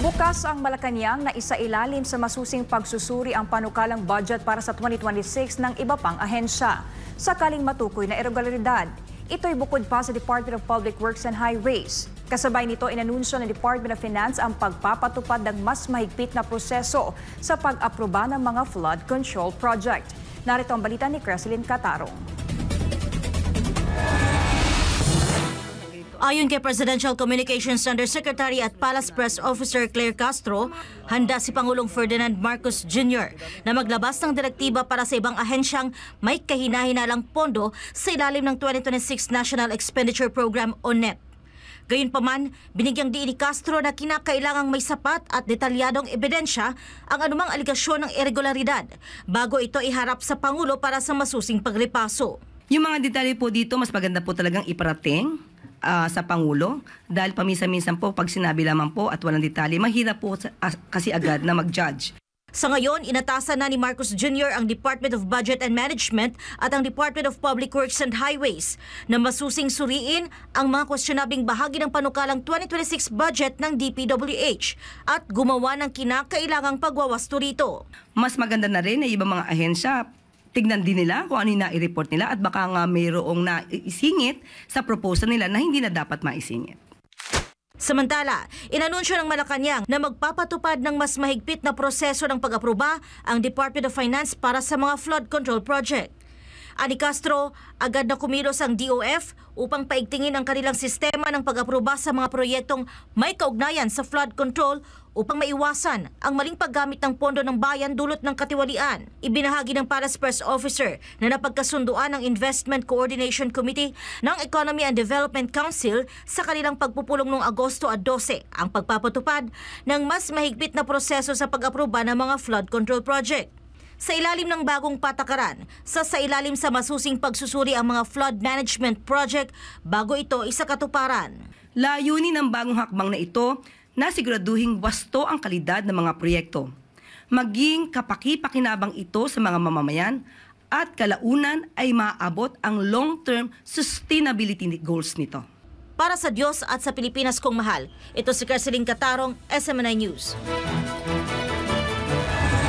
Bukas ang Malacanang na isailalim sa masusing pagsusuri ang panukalang budget para sa 2026 ng iba pang ahensya. Sakaling matukoy na irregularidad, ito'y bukod pa sa Department of Public Works and Highways. Kasabay nito, inanunsyo ng Department of Finance ang pagpapatupad ng mas mahigpit na proseso sa pag-aproba ng mga flood control project. Narito ang balita ni Creslyn Catarong. Ayon kay Presidential Communications Undersecretary at Palace Press Officer Claire Castro, handa si Pangulong Ferdinand Marcos Jr. na maglabas ng direktiba para sa ibang ahensyang may kahina-hinalang pondo sa ilalim ng 2026 National Expenditure Program o NEP. Gayunpaman, binigyang diin ni Castro na kinakailangang may sapat at detalyadong ebidensya ang anumang aligasyon ng irregularidad bago ito iharap sa Pangulo para sa masusing paglipaso. Yung mga detalye po dito, mas maganda po talagang iparating sa Pangulo dahil paminsan-minsan po pag sinabi lamang po at walang detalye, mahirap po kasi agad na mag-judge. Sa ngayon, inatasan na ni Marcos Jr. ang Department of Budget and Management at ang Department of Public Works and Highways na masusing suriin ang mga questionabling bahagi ng panukalang 2026 budget ng DPWH at gumawa ng kinakailangang pagwawasto rito. Mas maganda na rin na ibang mga ahensya tignan din nila kung ano yung nai-report nila at baka nga mayroong naisingit sa proposal nila na hindi na dapat maisingit. Samantala, inanunsyo ng Malacanang na magpapatupad ng mas mahigpit na proseso ng pag-aproba ang Department of Finance para sa mga flood control project. Ani Castro, agad na kumilos ang DOF upang paigtingin ang kanilang sistema ng pag-aproba sa mga proyektong may kaugnayan sa flood control upang maiwasan ang maling paggamit ng pondo ng bayan dulot ng katiwalian. Ibinahagi ng Palace Press Officer na napagkasunduan ng Investment Coordination Committee ng Economy and Development Council sa kanilang pagpupulong noong Agosto 12 ang pagpapatupad ng mas mahigpit na proseso sa pag-aproba ng mga flood control project. Sa ilalim ng bagong patakaran, sasailalim sa masusing pagsusuri ang mga flood management project bago ito isakatuparan. Layunin ng bagong hakbang na ito na siguraduhing wasto ang kalidad ng mga proyekto. Maging kapaki-pakinabang ito sa mga mamamayan at kalaunan ay maaabot ang long-term sustainability goals nito. Para sa Diyos at sa Pilipinas kong mahal, ito si Creslyn Catarong, SMNI News.